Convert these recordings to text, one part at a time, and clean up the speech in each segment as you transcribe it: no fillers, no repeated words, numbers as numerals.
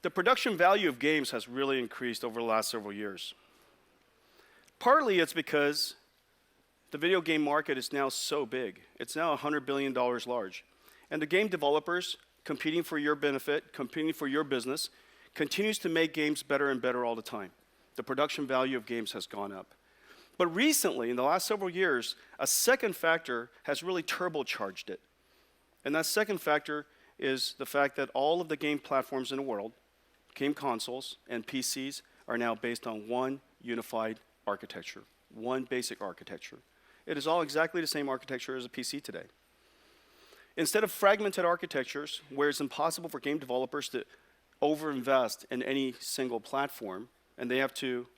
The production value of games has really increased over the last several years. Partly it's because the video game market is now so big. It's now $100 billion large. And the game developers competing for your benefit, competing for your business, continues to make games better and better all the time. The production value of games has gone up. But recently, in the last several years, a second factor has really turbocharged it. And that second factor is the fact that all of the game platforms in the world, game consoles and PCs, are now based on one unified architecture, one basic architecture. It is all exactly the same architecture as a PC today. Instead of fragmented architectures, where it's impossible for game developers to overinvest in any single platform, and they have to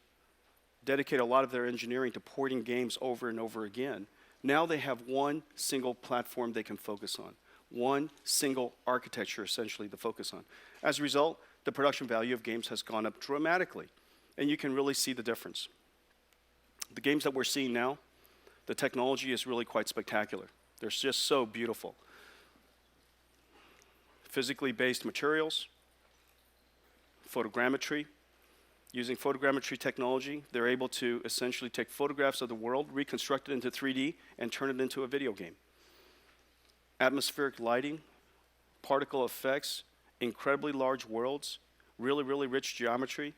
dedicate a lot of their engineering to porting games over and over again, now they have one single platform they can focus on, one single architecture essentially to focus on. As a result, the production value of games has gone up dramatically, and you can really see the difference. The games that we're seeing now, the technology is really quite spectacular. They're just so beautiful. Physically based materials, photogrammetry. Using photogrammetry technology, they're able to essentially take photographs of the world, reconstruct it into 3D, and turn it into a video game. Atmospheric lighting, particle effects, incredibly large worlds, really, really rich geometry,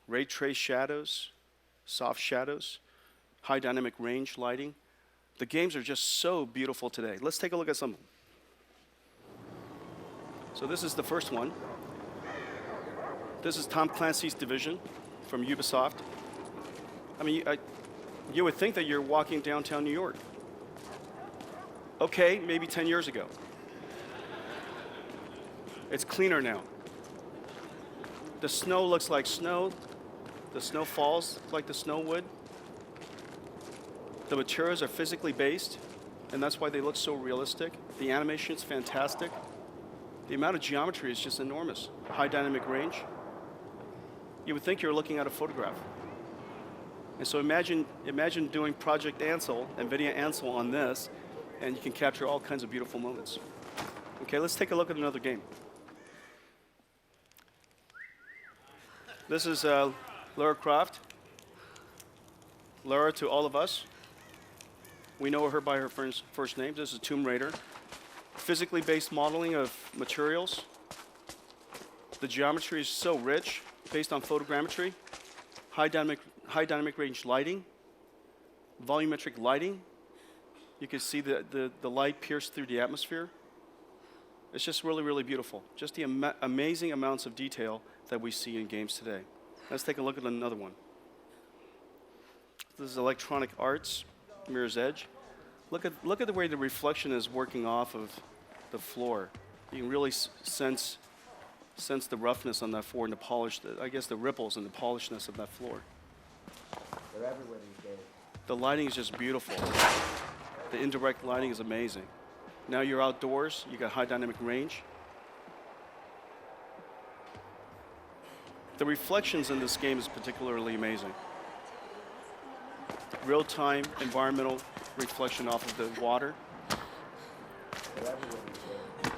ray trace shadows, soft shadows, high dynamic range lighting. The games are just so beautiful today. Let's take a look at some of them. So this is the first one. This is Tom Clancy's Division from Ubisoft. I mean, you would think that you're walking downtown New York. Okay, maybe 10 years ago. It's cleaner now. The snow looks like snow. The snow falls like the snow would. The materials are physically based, and that's why they look so realistic. The animation is fantastic. The amount of geometry is just enormous. High dynamic range. You would think you're looking at a photograph. And so imagine doing Project Ansel, NVIDIA Ansel on this, and you can capture all kinds of beautiful moments. Okay, let's take a look at another game. This is Lara Croft. Lara to all of us. We know her by her first name. This is Tomb Raider. Physically based modeling of materials. The geometry is so rich, based on photogrammetry. High dynamic range lighting. Volumetric lighting. You can see the light pierce through the atmosphere. It's just really, really beautiful. Just the amazing amounts of detail that we see in games today. Let's take a look at another one. This is Electronic Arts, Mirror's Edge. Look at the way the reflection is working off of the floor. You can really sense the roughness on that floor and the polish, I guess the ripples and the polishness of that floor. They're everywhere these days. The lighting is just beautiful. The indirect lighting is amazing. Now you're outdoors, you got high dynamic range. The reflections in this game is particularly amazing. Real-time environmental reflection off of the water. They're everywhere these days.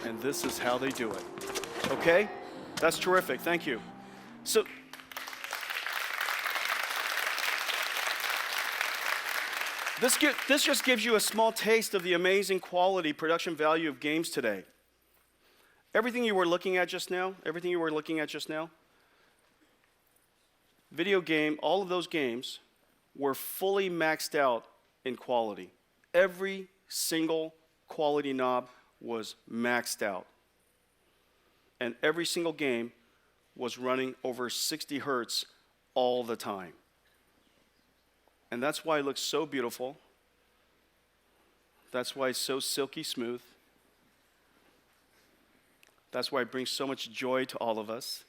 And this is how they do it. Okay? That's terrific. Thank you. So, this just gives you a small taste of the amazing quality production value of games today. Everything you were looking at just now, video game, all of those games were fully maxed out in quality. Every single quality knob was maxed out. And every single game was running over 60 hertz all the time. And that's why it looks so beautiful. That's why it's so silky smooth. That's why it brings so much joy to all of us.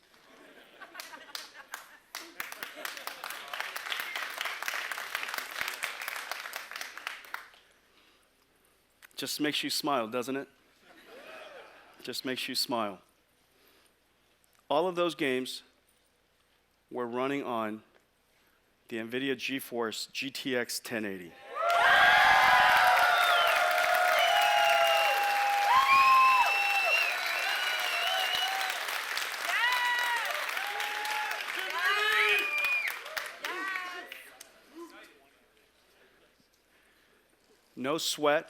Just makes you smile, doesn't it? Just makes you smile. All of those games were running on the NVIDIA GeForce GTX 1080. No sweat.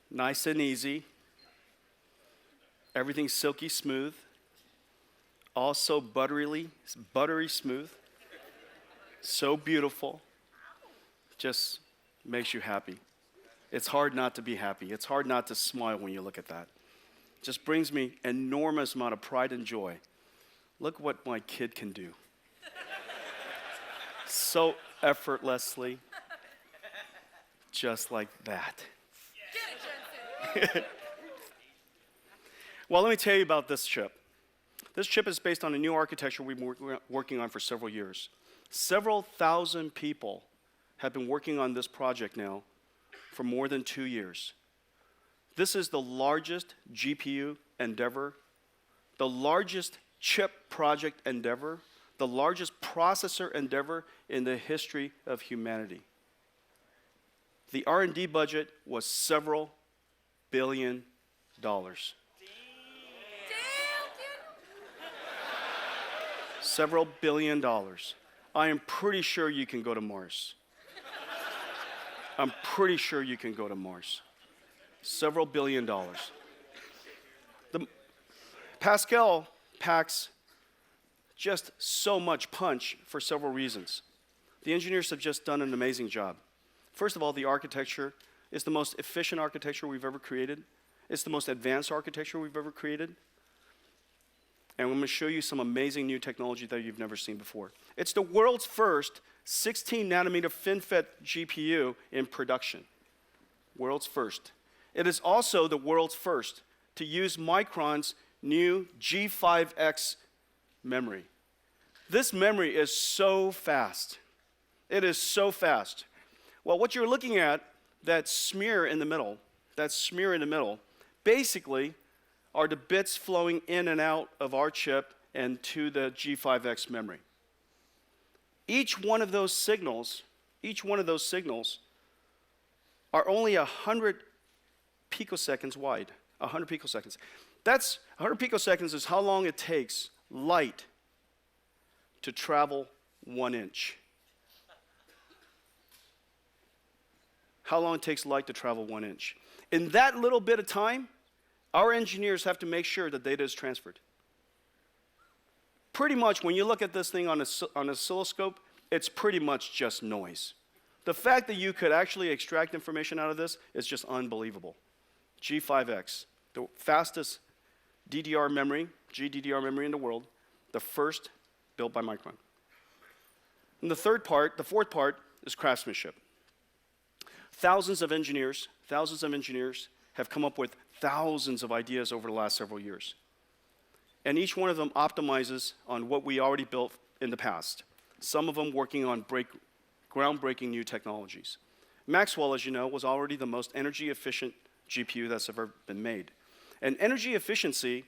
Nice and easy. Everything's silky smooth. Also buttery smooth. So beautiful. Just makes you happy. It's hard not to be happy. It's hard not to smile when you look at that. Just brings me enormous amount of pride and joy. Look what my kid can do. So effortlessly, just like that. Well, let me tell you about this chip. This chip is based on a new architecture we've been working on for several years. Several thousand people have been working on this project now for more than 2 years. This is the largest GPU endeavor, the largest chip project endeavor, the largest processor endeavor in the history of humanity. The R&D budget was several billion dollars. Several billion dollars. I am pretty sure you can go to Mars. I'm pretty sure you can go to Mars. Several billion dollars. The Pascal packs just so much punch for several reasons. The engineers have just done an amazing job. First of all, the architecture is the most efficient architecture we've ever created. It's the most advanced architecture we've ever created. And I'm going to show you some amazing new technology that you've never seen before. It's the world's first 16 nanometer FinFET GPU in production. World's first. It is also the world's first to use Micron's new G5X memory. This memory is so fast. It is so fast. Well, what you're looking at, that smear in the middle, basically are the bits flowing in and out of our chip and to the G5X memory. Each one of those signals are only 100 picoseconds wide. 100 picoseconds. That's 100 picoseconds is how long it takes light to travel 1 inch. How long it takes light to travel 1 inch. In that little bit of time, our engineers have to make sure that data is transferred. Pretty much, when you look at this thing on an oscilloscope, it's pretty much just noise. The fact that you could actually extract information out of this is just unbelievable. G5X, the fastest DDR memory, GDDR memory in the world, the first built by Micron. And the fourth part is craftsmanship. Thousands of engineers have come up with thousands of ideas over the last several years. And each one of them optimizes on what we already built in the past. Some of them working on groundbreaking new technologies. Maxwell, as you know, was already the most energy efficient GPU that's ever been made. And energy efficiency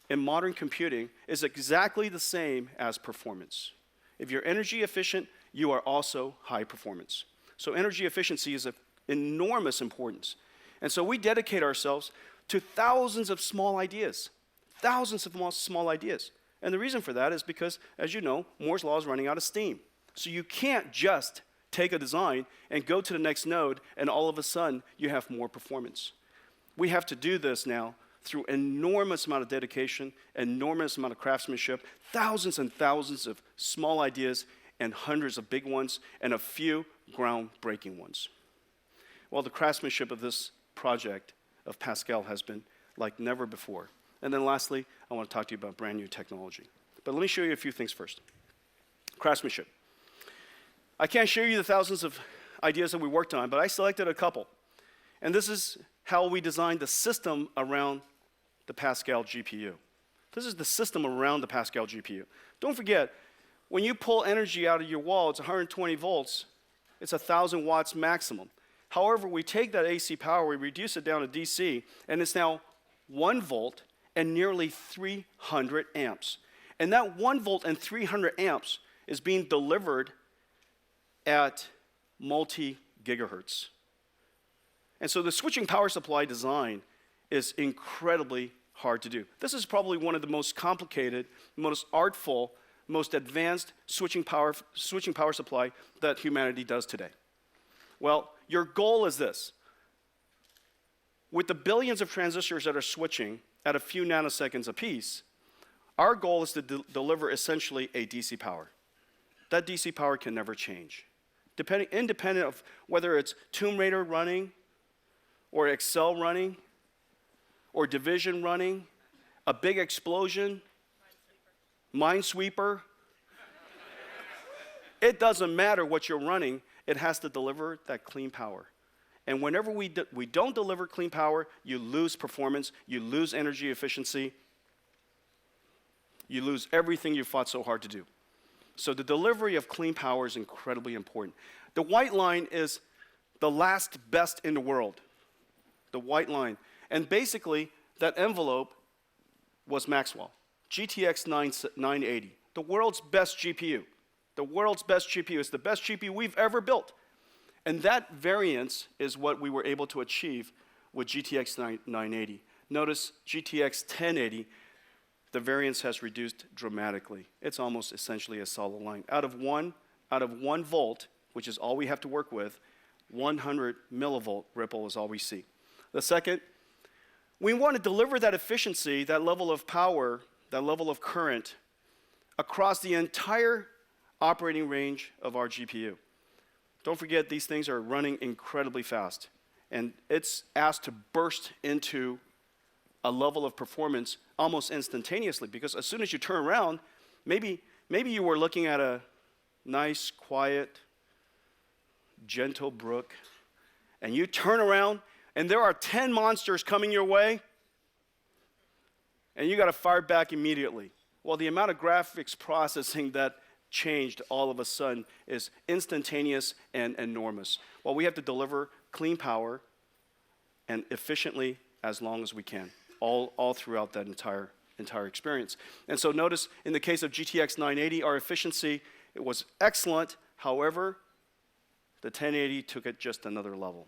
in modern computing is exactly the same as performance. If you're energy efficient, you are also high performance. So energy efficiency is of enormous importance. And so we dedicate ourselves to thousands of small ideas. And the reason for that is because, as you know, Moore's law is running out of steam. So you can't just take a design and go to the next node and all of a sudden you have more performance. We have to do this now through enormous amount of dedication, enormous amount of craftsmanship, thousands and thousands of small ideas and hundreds of big ones and a few groundbreaking ones. Well, the craftsmanship of this project of Pascal has been like never before. And then lastly, I want to talk to you about brand new technology. But let me show you a few things first. Craftsmanship. I can't show you the thousands of ideas that we worked on, but I selected a couple. And this is how we designed the system around the Pascal GPU. This is the system around the Pascal GPU. Don't forget, when you pull energy out of your wall, it's 120 volts. It's 1,000 watts maximum. However, we take that AC power, we reduce it down to DC, and it's now 1 volt and nearly 300 amps. And that 1 volt and 300 amps is being delivered at multi-gigahertz. And so the switching power supply design is incredibly hard to do. This is probably one of the most complicated, most artful, most advanced switching power supply that humanity does today. Well, your goal is this. With the billions of transistors that are switching at a few nanoseconds apiece, our goal is to deliver essentially a DC power. That DC power can never change. Independent of whether it's Tomb Raider running, or Excel running, or Division running, a big explosion, Minesweeper. It doesn't matter what you're running, it has to deliver that clean power. And whenever we don't deliver clean power, you lose performance, you lose energy efficiency, you lose everything you fought so hard to do. So the delivery of clean power is incredibly important. The white line is the last best in the world. The white line. And basically, that envelope was Maxwell. GTX 980, the world's best GPU. The world's best GPU. It's the best GPU we've ever built. And that variance is what we were able to achieve with GTX 980. Notice GTX 1080, the variance has reduced dramatically. It's almost essentially a solid line. Out of one volt, which is all we have to work with, 100 millivolt ripple is all we see. The second, we want to deliver that efficiency, that level of power, that level of current across the entire operating range of our GPU. Don't forget, these things are running incredibly fast. And it's asked to burst into a level of performance almost instantaneously, because as soon as you turn around, maybe you were looking at a nice, quiet, gentle brook, and you turn around, and there are 10 monsters coming your way, and you got to fire back immediately. Well, the amount of graphics processing that changed all of a sudden is instantaneous and enormous. Well, we have to deliver clean power and efficiently as long as we can, all throughout that entire experience. And so notice in the case of GTX 980, our efficiency, it was excellent. However, the 1080 took it just another level.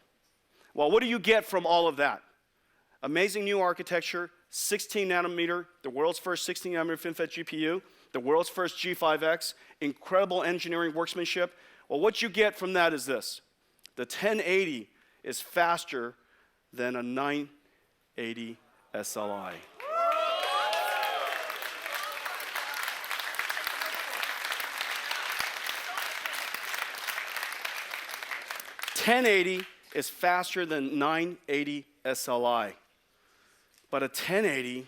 Well, what do you get from all of that? Amazing new architecture, 16 nanometer, the world's first 16 nanometer FinFET GPU, the world's first G5X, incredible engineering workmanship. Well, what you get from that is this. The 1080 is faster than a 980 SLI. .1080 is faster than 980 SLI. But a 1080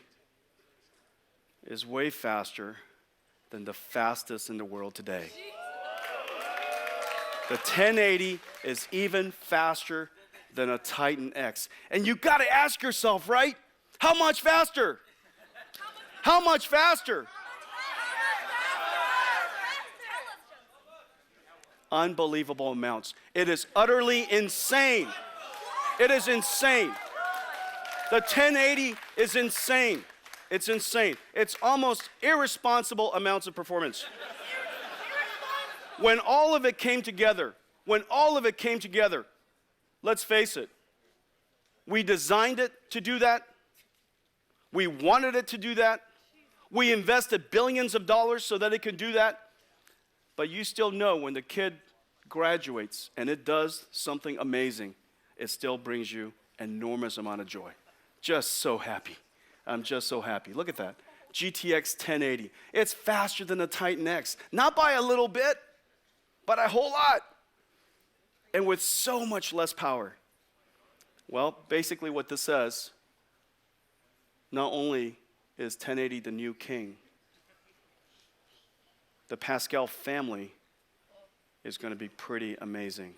is way faster than the fastest in the world today. The 1080 is even faster than a Titan X. And you got to ask yourself, right? How much faster? How much faster? Unbelievable amounts. It is utterly insane. It is insane. The 1080 is insane. It's insane. It's almost irresponsible amounts of performance. When all of it came together, let's face it, we designed it to do that. We wanted it to do that. We invested billions of dollars so that it could do that. But you still know when the kid graduates and it does something amazing, it still brings you enormous amount of joy. Just so happy. I'm just so happy. Look at that. GTX 1080. It's faster than the Titan X. Not by a little bit, but a whole lot. And with so much less power. Well, basically what this says, not only is 1080 the new king, the Pascal family is going to be pretty amazing.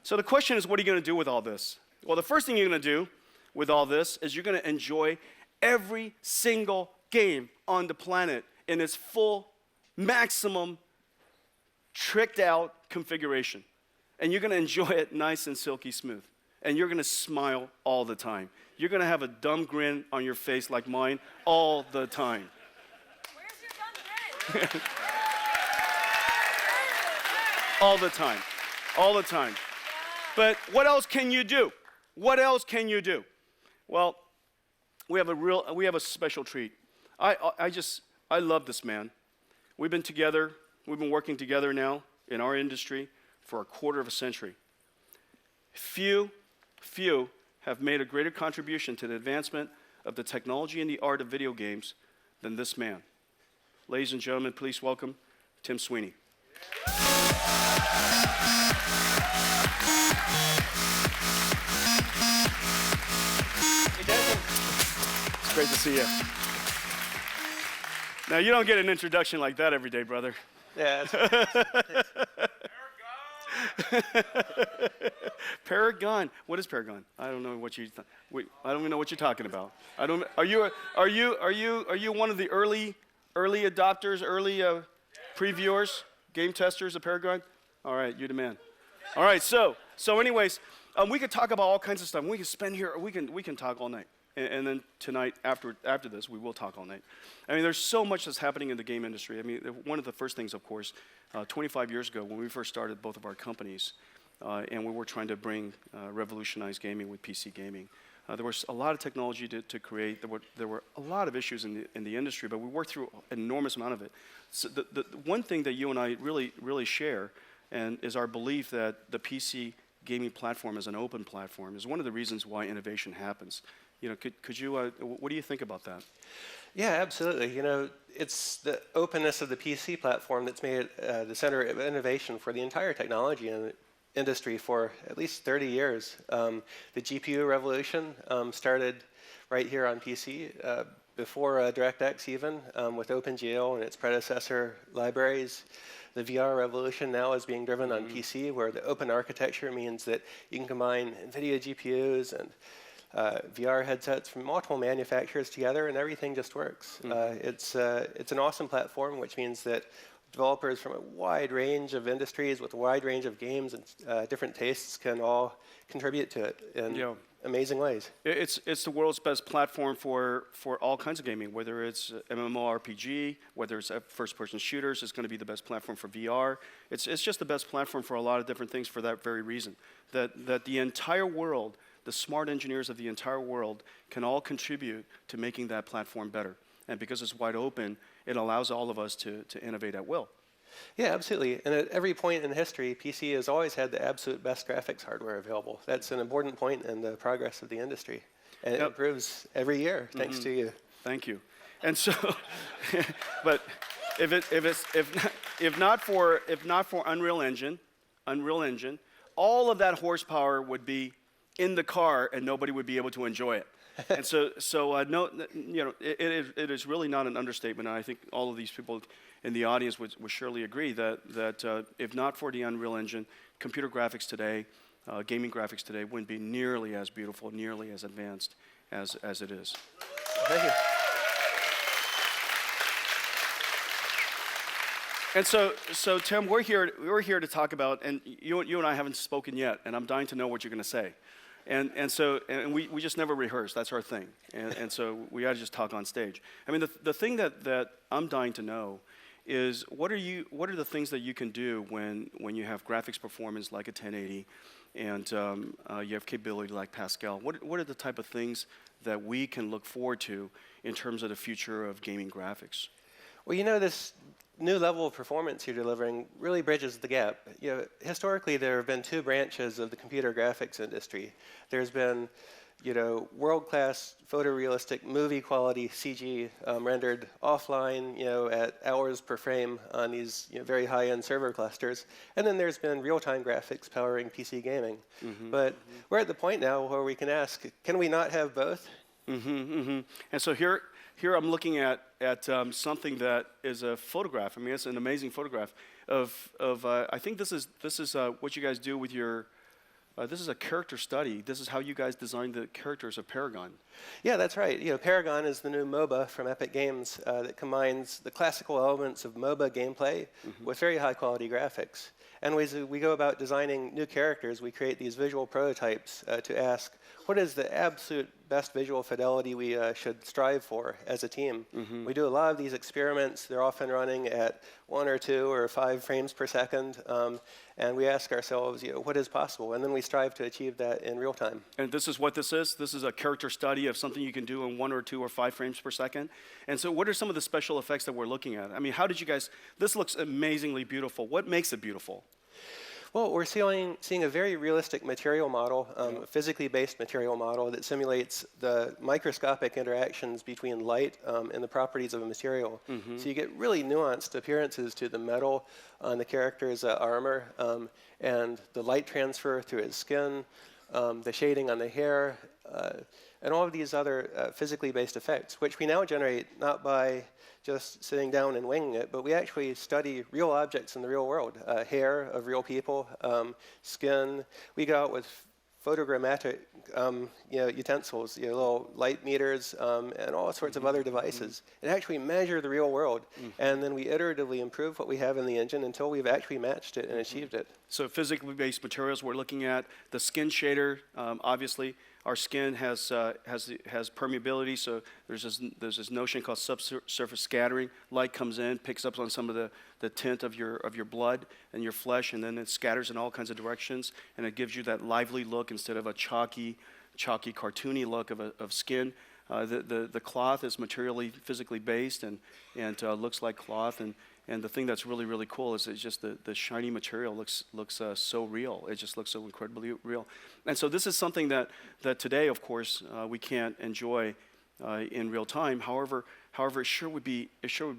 So the question is, what are you going to do with all this? Well, the first thing you're going to do with all this is you're going to enjoy every single game on the planet in its full, maximum, tricked out configuration. And you're going to enjoy it nice and silky smooth. And you're going to smile all the time. You're going to have a dumb grin on your face like mine all the time. Where's your dumb grin? All the time. All the time. But what else can you do? What else can you do? Well, we have a special treat. I love this man. We've been working together now in our industry for a quarter of a century. Few have made a greater contribution to the advancement of the technology and the art of video games than this man. Ladies and gentlemen, please welcome Tim Sweeney. It's great to see you. Now, you don't get an introduction like that every day, brother. Yeah. Paragon. What is Paragon? I don't know what you. I don't even know what you're talking about. I don't. Are you one of the early adopters, early previewers, game testers of Paragon? All right, you're the man. All right. So anyways, we could talk about all kinds of stuff. We could spend here. We can talk all night. And then tonight, after this, we will talk all night. I mean, there's so much that's happening in the game industry. I mean, one of the first things, of course, 25 years ago when we first started both of our companies, and we were trying to revolutionize gaming with PC gaming. There was a lot of technology to create. There were a lot of issues in the industry, but we worked through an enormous amount of it. So the one thing that you and I really share, and is our belief that the PC gaming platform is an open platform, is one of the reasons why innovation happens. You know, could you? What do you think about that? Yeah, absolutely. You know, it's the openness of the PC platform that's made it the center of innovation for the entire technology industry for at least 30 years. The GPU revolution started right here on PC before DirectX even, with OpenGL and its predecessor libraries. The VR revolution now is being driven on PC, where the open architecture means that you can combine NVIDIA GPUs and VR headsets from multiple manufacturers together, and everything just works. It's an awesome platform, which means that developers from a wide range of industries with a wide range of games and different tastes can all contribute to it in amazing ways. It's the world's best platform for all kinds of gaming, whether it's MMORPG, whether it's first-person shooters. It's going to be the best platform for VR. It's just the best platform for a lot of different things for that very reason. That the entire world, the smart engineers of the entire world, can all contribute to making that platform better. And because it's wide open, it allows all of us to innovate at will. Yeah, absolutely. And at every point in history, PC has always had the absolute best graphics hardware available. That's an important point in the progress of the industry. And it improves every year, thanks to you. Thank you. And so, but if not for Unreal Engine, all of that horsepower would be in the car, and nobody would be able to enjoy it. And no, you know, it is really not an understatement. And I think all of these people in the audience would surely agree that if not for the Unreal Engine, computer graphics today, gaming graphics today wouldn't be nearly as beautiful, nearly as advanced as it is. Thank you. And so Tim, we're here to talk about, and you and I haven't spoken yet, and I'm dying to know what you're going to say. And we just never rehearse. That's our thing. And so we got to just talk on stage. I mean, the thing that I'm dying to know is what are the things that you can do when you have graphics performance like a 1080 and you have capability like Pascal? What are the type of things that we can look forward to in terms of the future of gaming graphics? Well, you know, this new level of performance you're delivering really bridges the gap. You know, historically, there have been two branches of the computer graphics industry. There's been, you know, world-class photorealistic movie quality CG rendered offline, you know, at hours per frame on these very high-end server clusters. And then there's been real-time graphics powering PC gaming. But we're at the point now where we can ask, can we not have both? And so here I'm looking at something that is a photograph. I mean, it's an amazing photograph of I think this is what you guys do with your. This is a character study. This is how you guys designed the characters of Paragon. Yeah, that's right. You know, Paragon is the new MOBA from Epic Games that combines the classical elements of MOBA gameplay with very high quality graphics. And as we go about designing new characters, we create these visual prototypes to ask, what is the absolute best visual fidelity we should strive for as a team? We do a lot of these experiments. They're often running at 1 or 2 or 5 frames per second. And we ask ourselves, what is possible? And then we strive to achieve that in real time. And this is what this is? This is a character study of something you can do in 1 or 2 or 5 frames per second. And so what are some of the special effects that we're looking at? I mean, how did you guys, this looks amazingly beautiful. What makes it beautiful? Well, we're seeing a very realistic material model, a physically based material model that simulates the microscopic interactions between light and the properties of a material. So you get really nuanced appearances to the metal on the character's armor, and the light transfer through his skin, the shading on the hair, and all of these other physically based effects, which we now generate not by just sitting down and winging it, but we actually study real objects in the real world, hair of real people, skin. We go out with photogrammetric utensils, little light meters, and all sorts of other devices, and actually measure the real world. And then we iteratively improve what we have in the engine until we've actually matched it and achieved it. So physically based materials, we're looking at the skin shader. Obviously, our skin has permeability, so there's this notion called subsurface scattering. Light comes in, picks up on some of the tint of your blood and your flesh, and then it scatters in all kinds of directions, and it gives you that lively look instead of a chalky, cartoony look of skin. The cloth is materially, physically based, and looks like cloth. And the thing that's really, really cool is it's just the shiny material looks so real. It just looks so incredibly real. And so this is something that today, of course, we can't enjoy in real time. However, it sure would be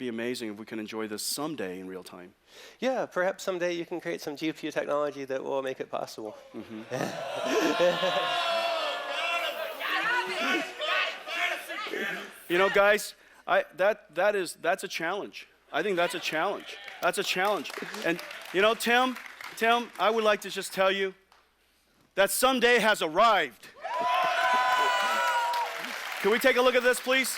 amazing if we can enjoy this someday in real time. Yeah, perhaps someday you can create some GPU technology that will make it possible. You know, guys, that's a challenge. I think that's a challenge. That's a challenge. And you know, Tim, I would like to just tell you that someday has arrived. Can we take a look at this, please?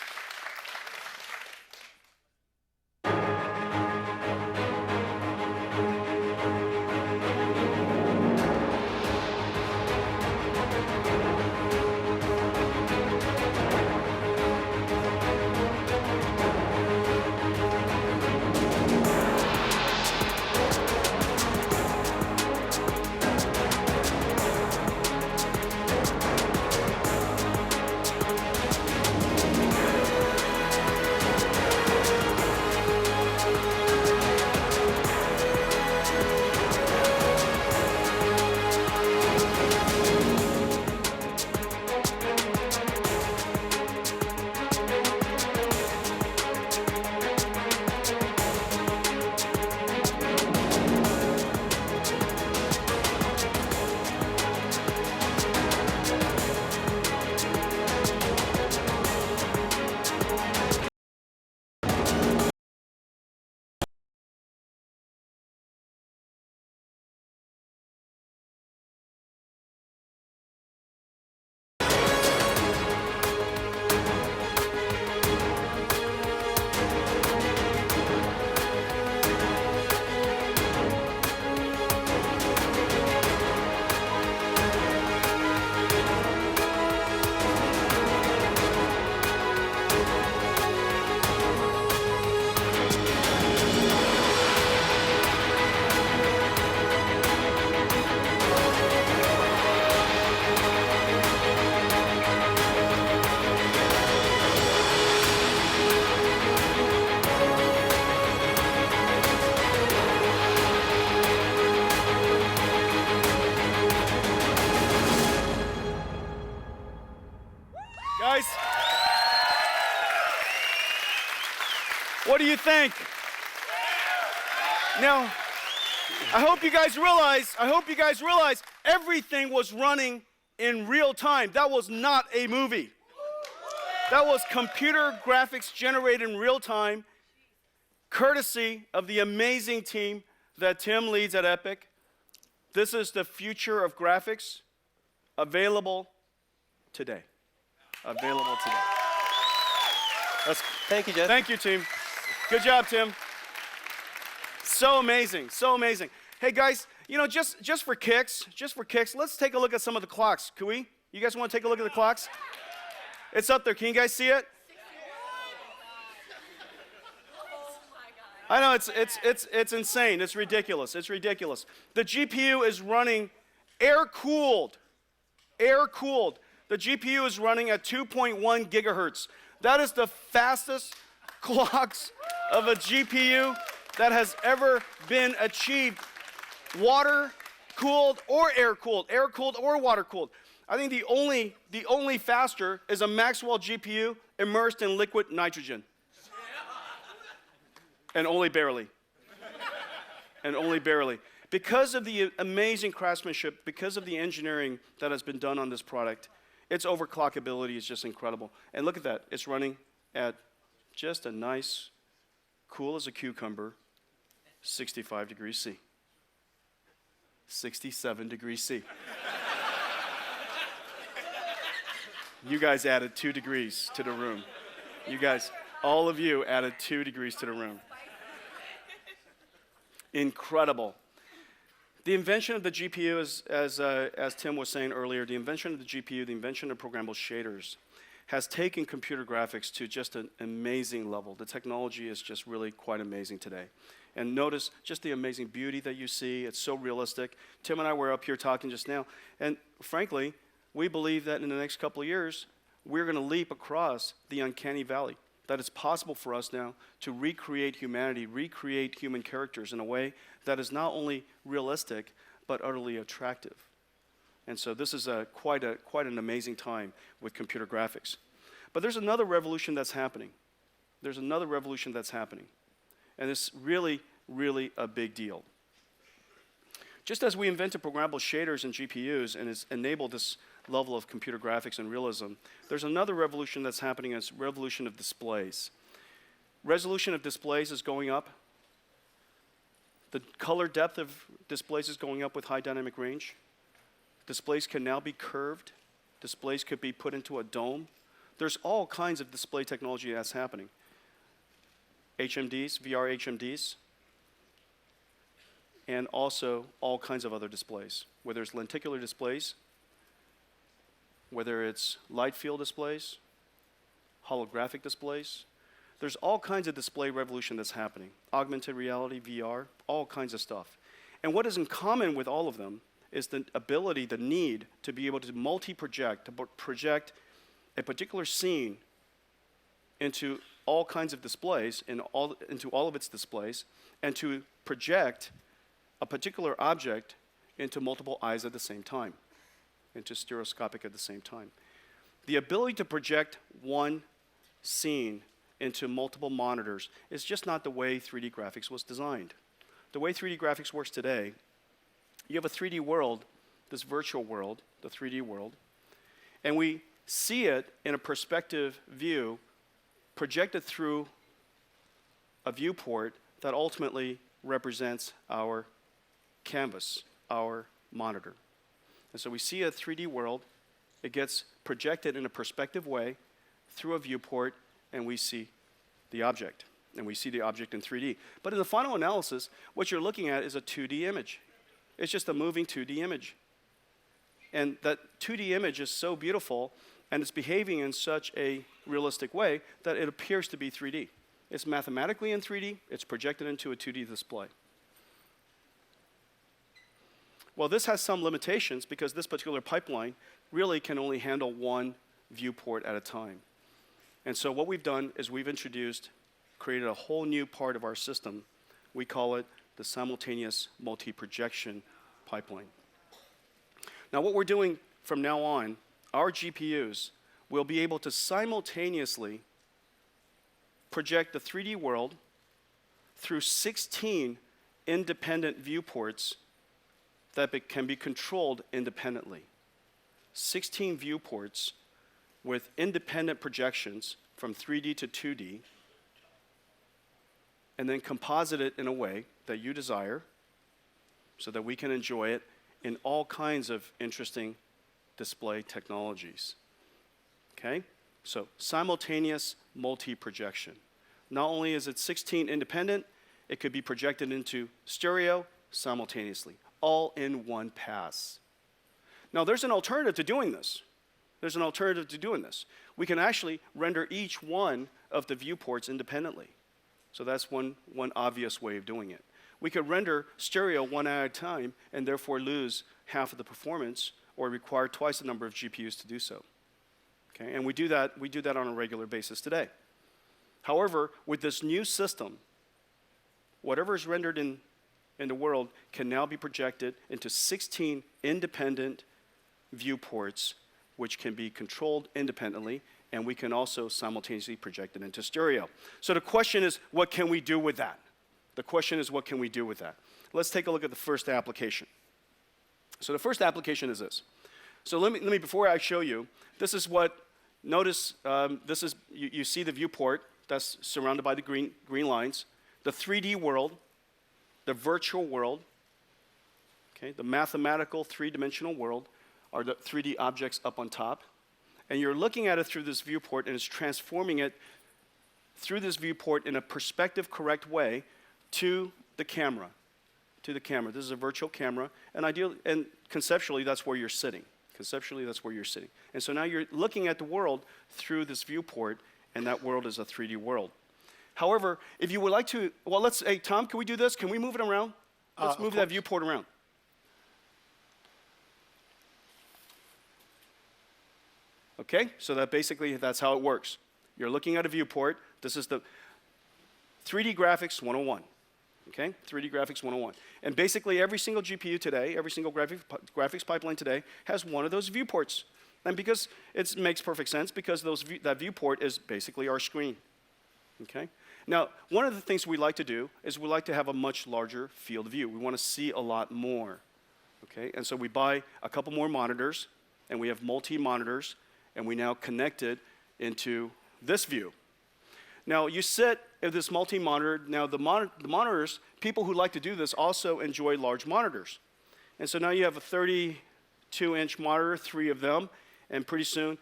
Guys, what do you think? Now, I hope you guys realize everything was running in real time. That was not a movie. That was computer graphics generated in real time, courtesy of the amazing team that Tim leads at Epic. This is the future of graphics, available today. Available today. Thank you, Jeff. Thank you, team. Good job, Tim. So amazing, so amazing. Hey, guys, you know, just for kicks, let's take a look at some of the clocks. Can we? You guys want to take a look at the clocks? It's up there. Can you guys see it? I know, it's insane. It's ridiculous. It's ridiculous. The GPU is running air-cooled. Air-cooled. The GPU is running at 2.1 gigahertz. That is the fastest clocks of a GPU that has ever been achieved. Water cooled or air cooled or water cooled. I think the only faster is a Maxwell GPU immersed in liquid nitrogen. And only barely. And only barely. Because of the amazing craftsmanship, because of the engineering that has been done on this product, its overclockability is just incredible. And look at that. It's running at just a nice, cool as a cucumber, 65 degrees C. 67 degrees C. You guys added 2 degrees to the room. You guys, all of you added 2 degrees to the room. Incredible. The invention of the GPU, as Tim was saying earlier, the invention of the GPU, the invention of programmable shaders, has taken computer graphics to just an amazing level. The technology is just really quite amazing today. And notice just the amazing beauty that you see. It's so realistic. Tim and I were up here talking just now, and frankly, we believe that in the next couple of years, we're going to leap across the uncanny valley. That it's possible for us now to recreate humanity, recreate human characters in a way that is not only realistic, but utterly attractive. And so this is quite an amazing time with computer graphics. But there's another revolution that's happening. There's another revolution that's happening. And it's really, really a big deal. Just as we invented programmable shaders and GPUs and has enabled this level of computer graphics and realism, there's another revolution that's happening, and it's revolution of displays. Resolution of displays is going up. The color depth of displays is going up with high dynamic range. Displays can now be curved. Displays could be put into a dome. There's all kinds of display technology that's happening. HMDs, VR HMDs, and also all kinds of other displays, whether it's lenticular displays, whether it's light field displays, holographic displays. There's all kinds of display revolution that's happening. Augmented reality, VR, all kinds of stuff. And what is in common with all of them is the ability, the need to be able to multi-project, to project a particular scene into all kinds of displays, into all of its displays, and to project a particular object into multiple eyes at the same time, into stereoscopic at the same time. The ability to project one scene into multiple monitors is just not the way 3D graphics was designed. The way 3D graphics works today, you have a 3D world, this virtual world, the 3D world, and we see it in a perspective view projected through a viewport that ultimately represents our canvas, our monitor. And so we see a 3D world, it gets projected in a perspective way through a viewport, and we see the object. And we see the object in 3D. But in the final analysis, what you're looking at is a 2D image. It's just a moving 2D image. And that 2D image is so beautiful, and it's behaving in such a realistic way that it appears to be 3D. It's mathematically in 3D, it's projected into a 2D display. Well, this has some limitations because this particular pipeline really can only handle one viewport at a time. And so what we've done is we've created a whole new part of our system. We call it the simultaneous multi-projection pipeline. Now what we're doing from now on, our GPUs will be able to simultaneously project the 3D world through 16 independent viewports that can be controlled independently. 16 viewports with independent projections from 3D to 2D, and then composite it in a way that you desire so that we can enjoy it in all kinds of interesting display technologies. Okay? So simultaneous multi-projection. Not only is it 16 independent, it could be projected into stereo simultaneously, all in one pass. Now there's an alternative to doing this. There's an alternative to doing this. We can actually render each one of the viewports independently. So that's one obvious way of doing it. We could render stereo one at a time and therefore lose half of the performance or require twice the number of GPUs to do so. Okay? And we do that on a regular basis today. However, with this new system, whatever is rendered in in the world can now be projected into 16 independent viewports, which can be controlled independently, and we can also simultaneously project it into stereo. So the question is, what can we do with that? The question is, what can we do with that? Let's take a look at the first application. So the first application is this. So let me before I show you, this is what, notice, this is, you see the viewport that's surrounded by the green lines, the 3D world, the virtual world, okay, the mathematical three-dimensional world are the 3D objects up on top. And you're looking at it through this viewport and it's transforming it through this viewport in a perspective correct way to the camera. To the camera. This is a virtual camera, and conceptually that's where you're sitting. Conceptually that's where you're sitting. And so now you're looking at the world through this viewport, and that world is a 3D world. However, if you would like to, well, hey, Tom, can we do this? Can we move it around? Let's move that viewport around. Okay, so that's how it works. You're looking at a viewport. This is the 3D Graphics 101. Okay, 3D Graphics 101. And basically every single GPU today, every single graphics pipeline today has one of those viewports. And because it makes perfect sense, because that viewport is basically our screen. Okay? Now, one of the things we like to do is we like to have a much larger field of view. We want to see a lot more. Okay? And so we buy a couple more monitors, and we have multi-monitors, and we now connect it into this view. Now, you sit at this multi-monitor. Now, the monitors, people who like to do this also enjoy large monitors. And so now you have a 32-inch monitor, 3 of them, and pretty soon,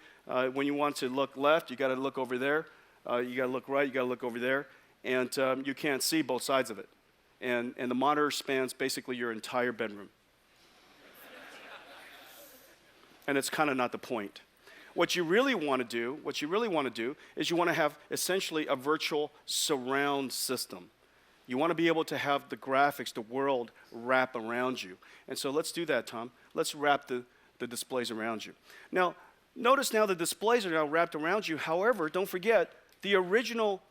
when you want to look left, you got to look over there. You got to look right, you got to look over there, and you can't see both sides of it. And the monitor spans basically your entire bedroom. And it's kind of not the point. What you really want to do is you want to have essentially a virtual surround system. You want to be able to have the graphics, the world, wrap around you. And so let's do that, Tom. Let's wrap the displays around you. Now, notice now the displays are now wrapped around you. However, don't forget, the original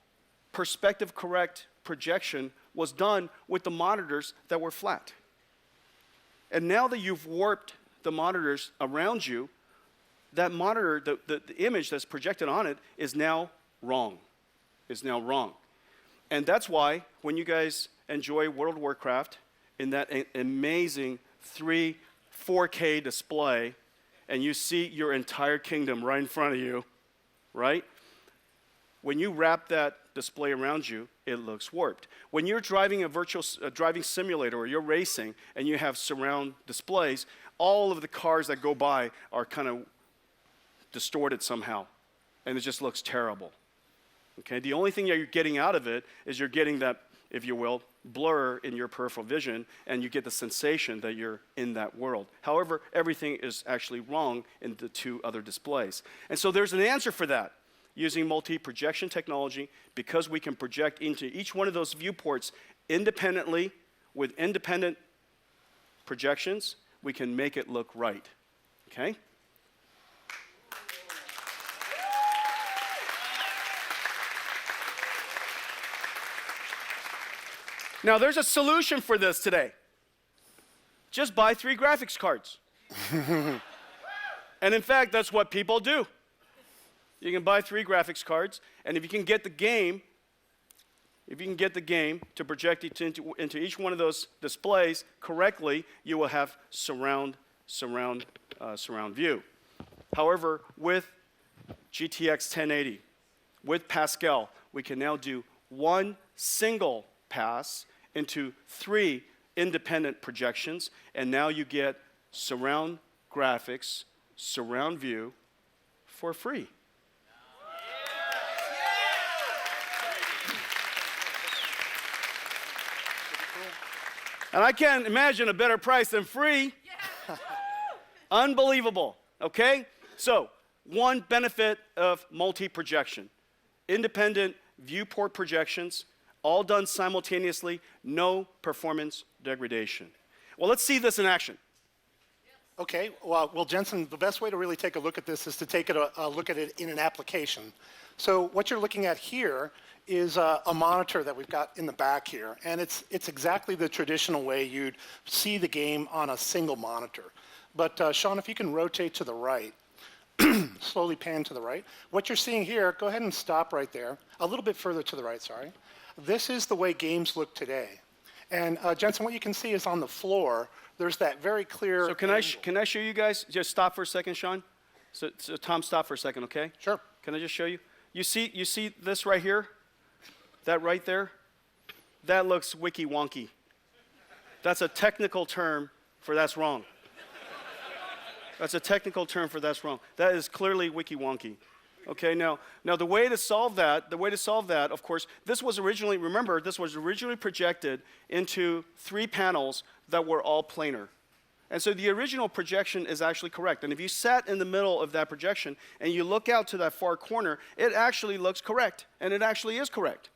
perspective correct projection was done with the monitors that were flat. And now that you've warped the monitors around you, that monitor, the image that's projected on it is now wrong. And that's why when you guys enjoy World of Warcraft in that amazing 4K display, and you see your entire kingdom right in front of you, right? When you wrap that display around you, it looks warped. When you're driving a virtual driving simulator or you're racing and you have surround displays, all of the cars that go by are kind of distorted somehow, and it just looks terrible. Okay, the only thing that you're getting out of it is you're getting that, if you will, blur in your peripheral vision, and you get the sensation that you're in that world. However, everything is actually wrong in the 2 other displays. And so there's an answer for that using multi-projection technology, because we can project into each one of those viewports independently with independent projections. We can make it look right. Okay? Now, there's a solution for this today. Just buy 3 graphics cards. And in fact, that's what people do. You can buy 3 graphics cards, and if you can get the game to project it into each one of those displays correctly, you will have surround view. However, with GTX 1080, with Pascal, we can now do one single pass into 3 independent projections, and now you get surround graphics, surround view for free. And I can't imagine a better price than free. Unbelievable, okay? So, one benefit of multi-projection. Independent viewport projections, all done simultaneously, no performance degradation. Well, let's see this in action. Okay, well, Jensen, the best way to really take a look at this is to take a look at it in an application. So what you're looking at here is a monitor that we've got in the back here, and it's exactly the traditional way you'd see the game on a single monitor. But Sean, if you can rotate to the right, slowly pan to the right. What you're seeing here, go ahead and stop right there. A little bit further to the right, sorry. This is the way games look today. And Jensen, what you can see is on the floor, there's that very clear. So can I show you guys? Just stop for a second, Sean. So Tom, stop for a second, okay? Sure. Can I just show you? You see this right here? That right there? That looks wiki wonky. That's a technical term for that's wrong. That's a technical term for that's wrong. That is clearly wiki wonky. Okay, now the way to solve that, of course, this was originally projected into 3 panels that were all planar. And so the original projection is actually correct. And if you sat in the middle of that projection and you look out to that far corner, it actually looks correct, and it actually is correct.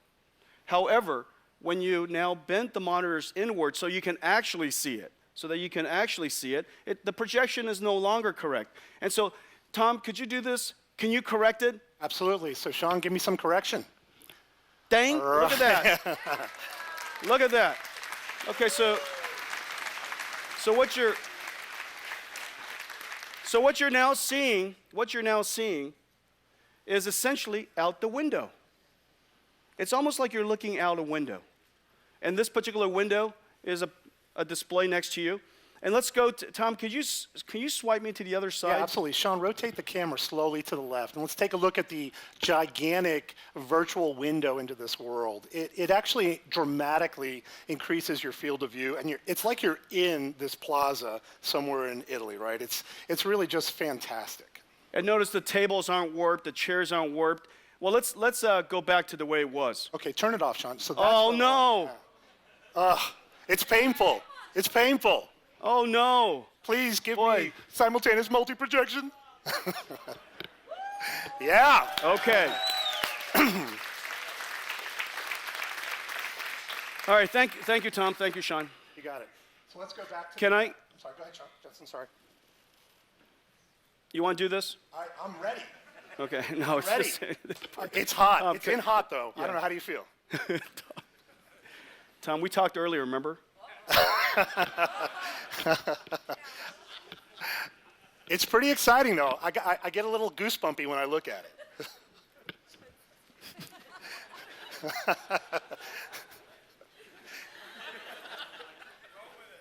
However, when you now bent the monitors inward so you can actually see it, the projection is no longer correct. And so, Tom, could you do this? Can you correct it? Absolutely. So Sean, give me some correction. Dang, look at that. Look at that. Okay, so what you're now seeing is essentially out the window. It's almost like you're looking out a window. And this particular window is a display next to you. And let's go to, Tom, can you swipe me to the other side? Yeah, absolutely. Sean, rotate the camera slowly to the left, and let's take a look at the gigantic virtual window into this world. It actually dramatically increases your field of view, and it's like you're in this plaza somewhere in Italy, right? It's really just fantastic. And notice the tables aren't warped, the chairs aren't warped. Well, let's go back to the way it was. Okay, turn it off, Sean. So that's oh, no. It's painful. It's painful. Oh, no. Please give me simultaneous multi-projection. Yeah. Okay. All right, thank you, Tom. Thank you, Sean. You got it. So let's go back to I'm sorry, go ahead, Sean. Justin, sorry. You want to do this? I'm ready. Okay, no, it's Ready. just... It's hot. Okay. It's in hot, though. Yeah. I don't know. How do you feel? Tom, we talked earlier, remember? It's pretty exciting, though. I get a little goosebumpy when I look at it.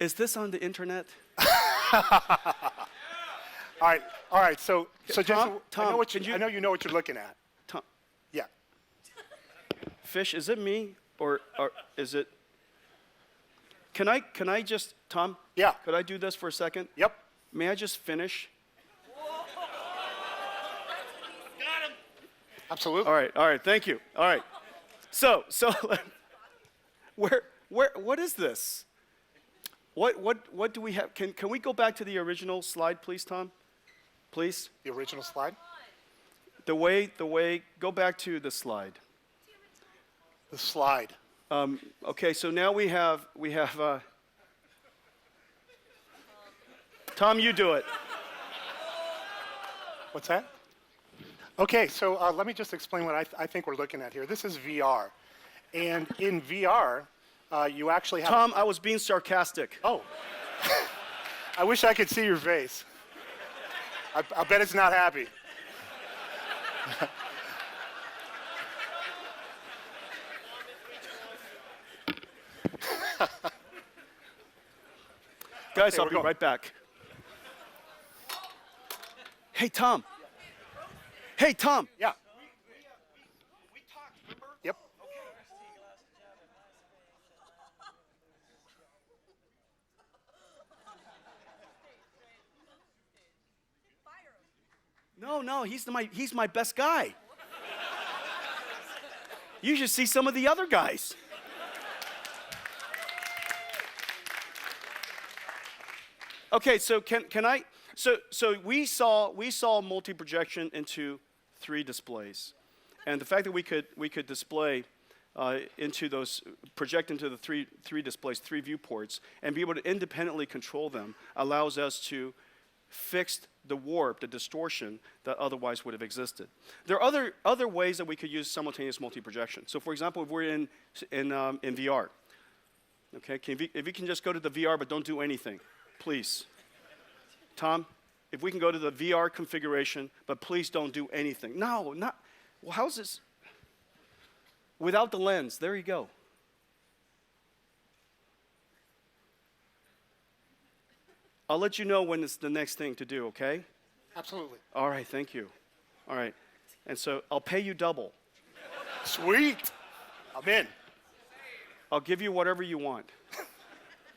Is this on the internet? All right. So Jensen, Tom, I know you know what you're looking at. Tom, Yeah. Fish, is it me or is it? Can I just, Tom? Yeah. Could I do this for a second? Yep. May I just finish? Absolutely. All right, thank you. All right. So what is this? What do we have? Can we go back to the original slide, please, Tom? Please? The original slide? The way, go back to the slide. The slide. Okay, so now we have Tom, you do it. What's that? Okay, so let me just explain what I think we're looking at here. This is VR. And in VR, you actually have... Tom, I was being sarcastic. Oh. I wish I could see your face. I bet it's not happy. Guys, Okay, I'll be right back. Hey, Tom. Hey, Tom. Yeah. We talked, remember? Yep. No, he's my best guy. You should see some of the other guys. Okay, so can I? So we saw multi-projection into 3 displays, and the fact that we could display into those, project into the three displays, 3 viewports, and be able to independently control them allows us to fixed the warp, the distortion that otherwise would have existed. There are other ways that we could use simultaneous multi-projection. So for example, if we're in VR, okay, if you can just go to the VR but don't do anything, please. Tom, if we can go to the VR configuration, but please don't do anything. No, not, well, how's this? Without the lens, there you go. I'll let you know when it's the next thing to do, okay? Absolutely. All right, thank you. All right. And so I'll pay you double. Sweet. I'm in. I'll give you whatever you want.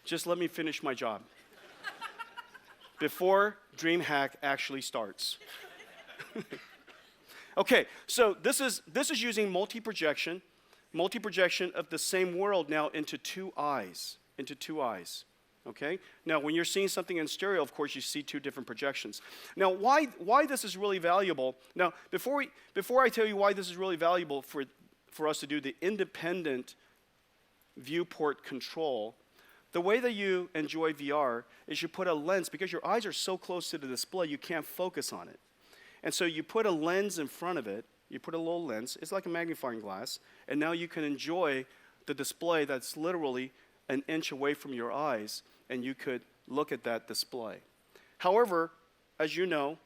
Just let me finish my job before DreamHack actually starts. Okay, so this is using multi-projection of the same world now into two eyes, okay? Now, when you're seeing something in stereo, of course, you see two different projections. Now, why this is really valuable, now, before I tell you why this is really valuable for us to do the independent viewport control, the way that you enjoy VR is you put a lens, because your eyes are so close to the display, you can't focus on it. And so you put a lens in front of it, you put a little lens, it's like a magnifying glass, and now you can enjoy the display that's literally an inch away from your eyes, and you could look at that display. However, as you know,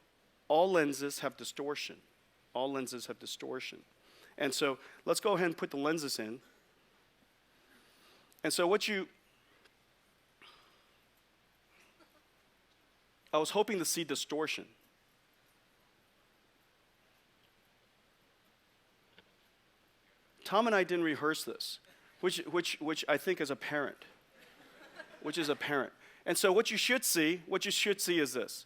all lenses have distortion. All lenses have distortion. And so let's go ahead and put the lenses in. And so I was hoping to see distortion. Tom and I didn't rehearse this, which I think is apparent. And so what you should see is this.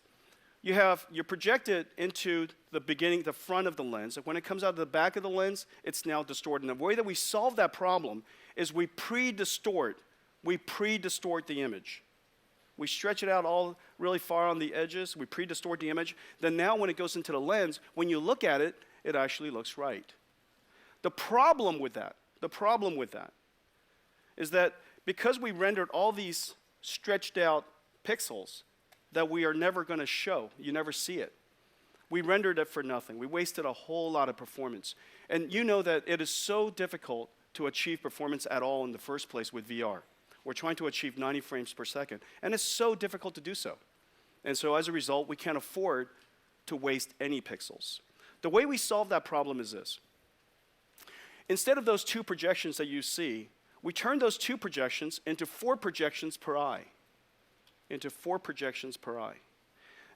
You're projected into the beginning, the front of the lens. When it comes out of the back of the lens, it's now distorted. And the way that we solve that problem is we pre-distort the image. We stretch it out all really far on the edges. We pre-distort the image. Then now when it goes into the lens, when you look at it, it actually looks right. The problem with that is that because we rendered all these stretched out pixels that we are never going to show, you never see it. We rendered it for nothing. We wasted a whole lot of performance. And you know that it is so difficult to achieve performance at all in the first place with VR. We're trying to achieve 90 frames per second, and it's so difficult to do so. And so as a result, we can't afford to waste any pixels. The way we solve that problem is this. Instead of those two projections that you see, we turn those two projections into 4 projections per eye.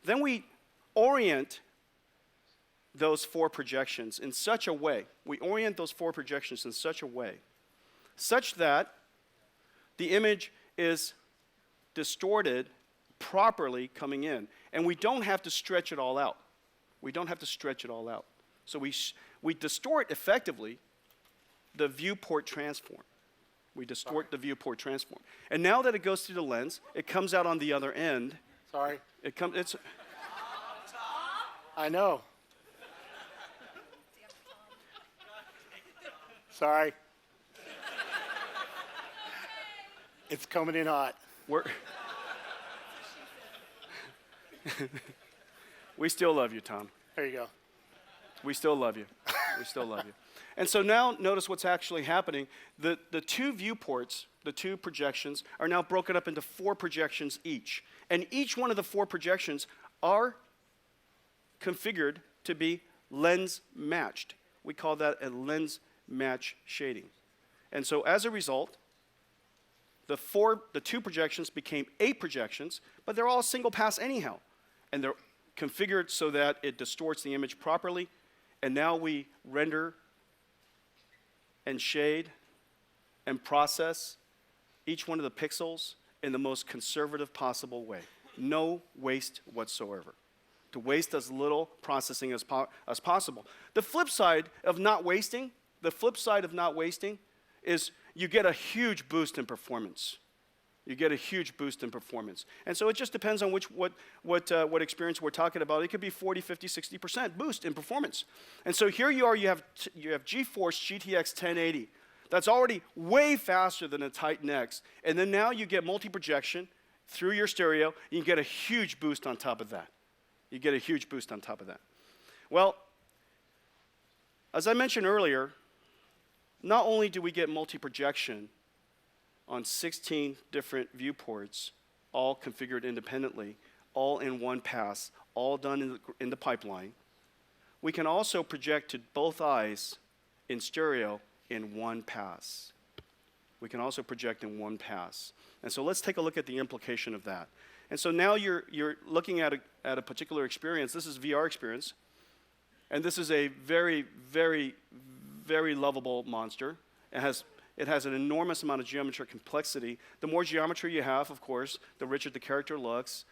Then we orient those 4 projections in such a way, such that the image is distorted properly coming in. And we don't have to stretch it all out. So we distort effectively the viewport transform. And now that it goes through the lens, it comes out on the other end. Sorry. It's I know. Sorry. It's coming in hot. We still love you, Tom. There you go. We still love you. And so now notice what's actually happening. The two viewports, the two projections, are now broken up into 4 projections each. And each one of the 4 projections are configured to be lens matched. We call that a lens match shading. And so as a result, the 2 projections became 8 projections, but they're all single pass anyhow. And they're configured so that it distorts the image properly. And now we render and shade and process each one of the pixels in the most conservative possible way. No waste whatsoever. To waste as little processing as possible. The flip side of not wasting is you get a huge boost in performance. And so it just depends on what experience we're talking about. It could be 40, 50, 60% boost in performance. And so here you are, you have GeForce GTX 1080. That's already way faster than a Titan X. And then now you get multi-projection through your stereo, you get a huge boost on top of that. You get a huge boost on top of that. Well, as I mentioned earlier, not only do we get multi-projection on 16 different viewports, all configured independently, all in one pass, all done in the pipeline, we can also project to both eyes in stereo in one pass. We can also project in one pass. And so let's take a look at the implication of that. And so now you're looking at a particular experience. This is VR experience. And this is a very, very, very lovable monster. It has an enormous amount of geometric complexity. The more geometry you have, of course, the richer the character looks.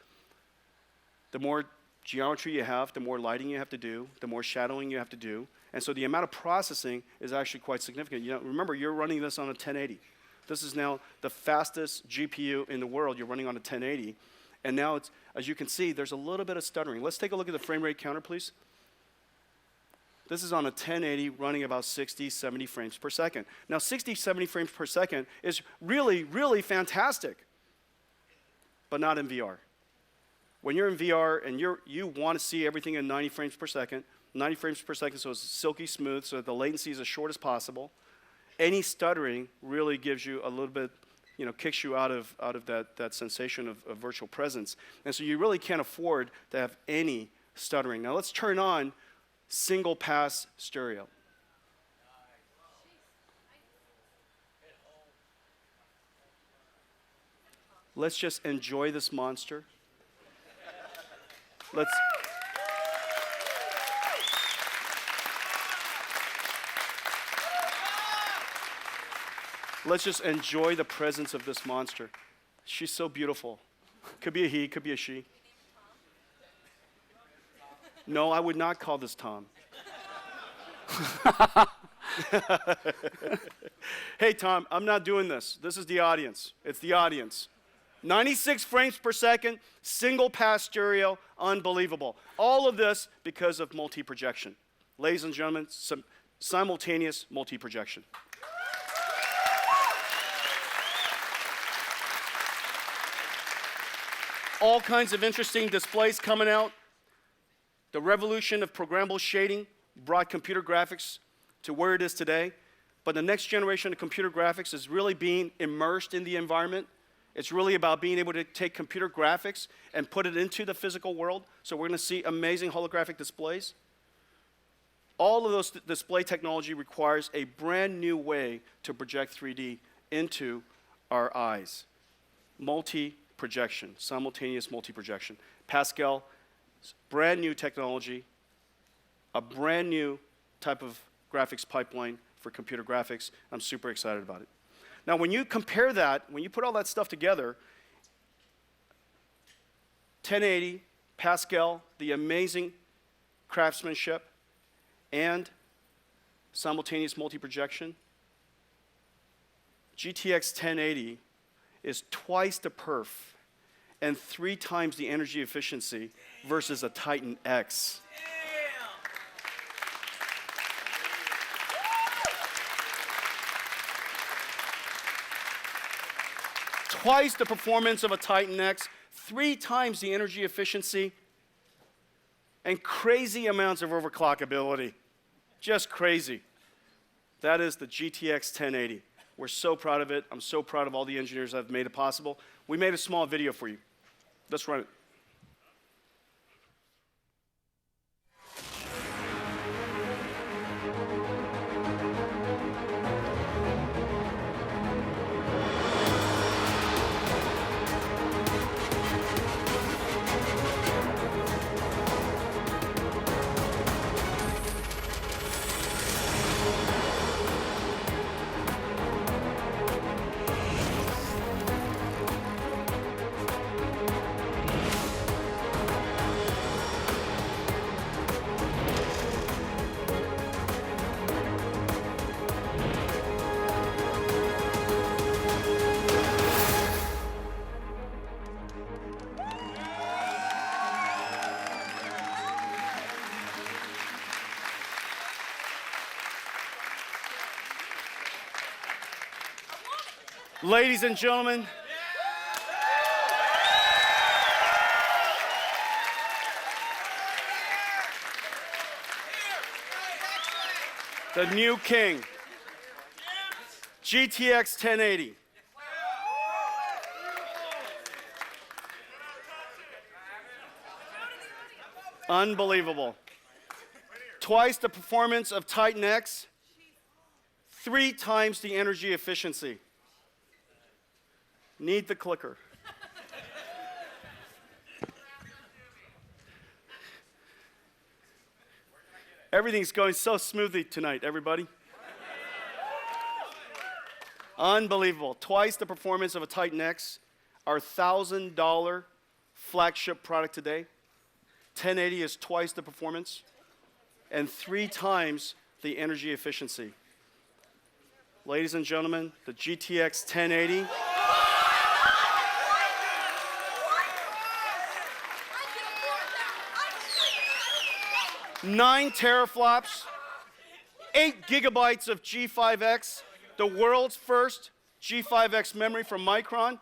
The more geometry you have, the more lighting you have to do, the more shadowing you have to do. And so the amount of processing is actually quite significant. You know, remember, you're running this on a 1080. This is now the fastest GPU in the world. You're running on a 1080. And now, it's, as you can see, there's a little bit of stuttering. Let's take a look at the frame rate counter, please. This is on a 1080 running about 60, 70 frames per second. Now, 60, 70 frames per second is really, really fantastic, but not in VR. When you're in VR and you want to see everything in 90 frames per second, 90 frames per second so it's silky smooth so that the latency is as short as possible, any stuttering really gives you a little bit, you know, kicks you out of that sensation of virtual presence. And so you really can't afford to have any stuttering. Now let's turn on single pass stereo. Let's just enjoy this monster. Let's just enjoy the presence of this monster. She's so beautiful. Could be a he, could be a she. No, I would not call this Tom. Hey, Tom, I'm not doing this. This is the audience. It's the audience. 96 frames per second, single pass stereo, unbelievable. All of this because of multi-projection. Ladies and gentlemen, simultaneous multi-projection. All kinds of interesting displays coming out. The revolution of programmable shading brought computer graphics to where it is today. But the next generation of computer graphics is really being immersed in the environment. It's really about being able to take computer graphics and put it into the physical world. So we're going to see amazing holographic displays. All of those display technology requires a brand new way to project 3D into our eyes. Multi-projection, simultaneous multi-projection. Pascal, brand new technology, a brand new type of graphics pipeline for computer graphics. I'm super excited about it. Now, when you compare that, when you put all that stuff together, 1080, Pascal, the amazing craftsmanship, and simultaneous multi-projection, GTX 1080 is twice the perf and 3 times the energy efficiency versus a Titan X. Twice the performance of a Titan X, 3 times the energy efficiency, and crazy amounts of overclockability. Just crazy. That is the GTX 1080. We're so proud of it. I'm so proud of all the engineers that have made it possible. We made a small video for you. Let's run it. Ladies and gentlemen, the new king, GTX 1080. Unbelievable. Twice the performance of Titan X, 3 times the energy efficiency. Need the clicker. Everything's going so smoothly tonight, everybody. Unbelievable. Twice the performance of a Titan X, our $1,000 flagship product today. 1080 is twice the performance and 3 times the energy efficiency. Ladies and gentlemen, the GTX 1080. 9 teraflops, 8 gigabytes of G5X, the world's first G5X memory from Micron,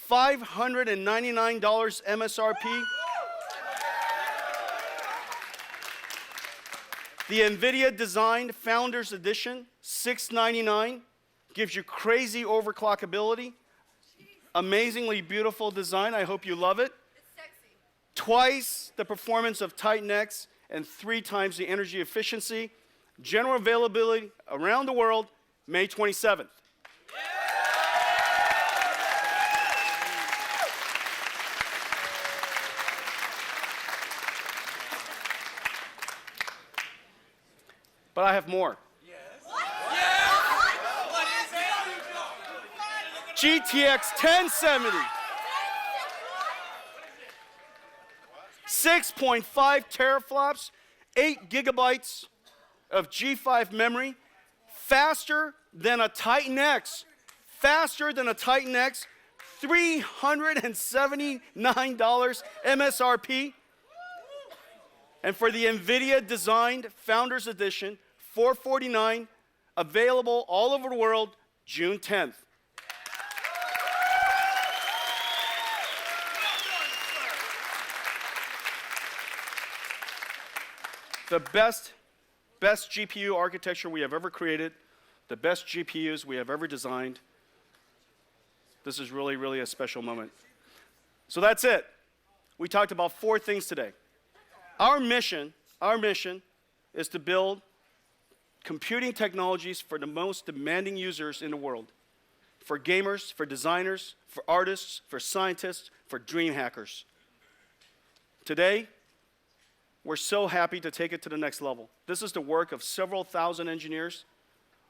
$599 MSRP. The NVIDIA designed Founders Edition, $699, gives you crazy overclockability, amazingly beautiful design. I hope you love it. Twice the performance of Titan X and 3 times the energy efficiency. General availability around the world, May 27th. But I have more. GTX 1070. 6.5 teraflops, 8 gigabytes of G5 memory, faster than a Titan X, $379 MSRP. And for the NVIDIA designed Founders Edition, $449, available all over the world, June 10th. The best GPU architecture we have ever created, the best GPUs we have ever designed. This is really, really a special moment. So that's it. We talked about 4 things today. Our mission is to build computing technologies for the most demanding users in the world. For gamers, for designers, for artists, for scientists, for dream hackers. Today, we're so happy to take it to the next level. This is the work of several thousand engineers,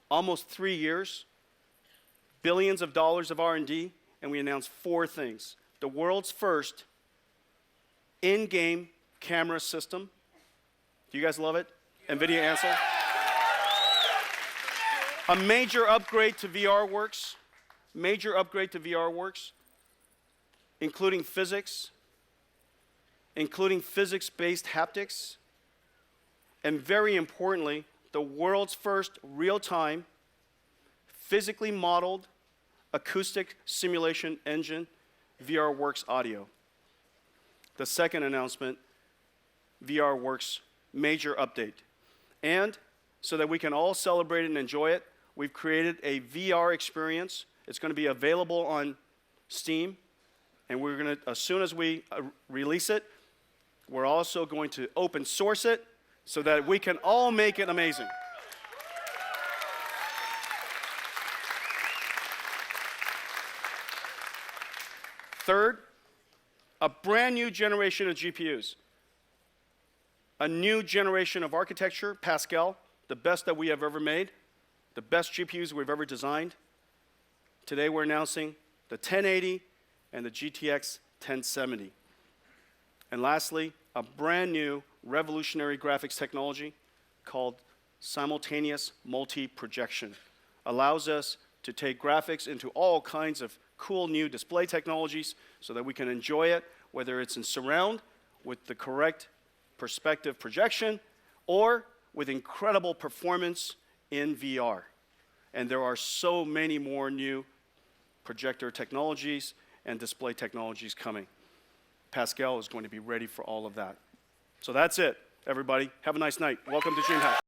almost 3 years, billions of dollars of R&D, and we announced 4 things. The world's first in-game camera system. Do you guys love it? NVIDIA Ansel. A major upgrade to VRWorks, including physics, including physics-based haptics, and very importantly, the world's first real-time, physically modeled acoustic simulation engine, VRWorks Audio. The second announcement, VRWorks major update. And so that we can all celebrate and enjoy it, we've created a VR experience. It's going to be available on Steam, and we're going to, as soon as we release it, we're also going to open source it so that we can all make it amazing. Third, a brand new generation of GPUs. A new generation of architecture, Pascal, the best that we have ever made, the best GPUs we've ever designed. Today we're announcing the 1080 and the GTX 1070. And lastly, a brand new revolutionary graphics technology called simultaneous multi-projection. Allows us to take graphics into all kinds of cool new display technologies so that we can enjoy it, whether it's in surround with the correct perspective projection or with incredible performance in VR. And there are so many more new projector technologies and display technologies coming. Pascal is going to be ready for all of that. So that's it, everybody. Have a nice night. Welcome to DreamHack.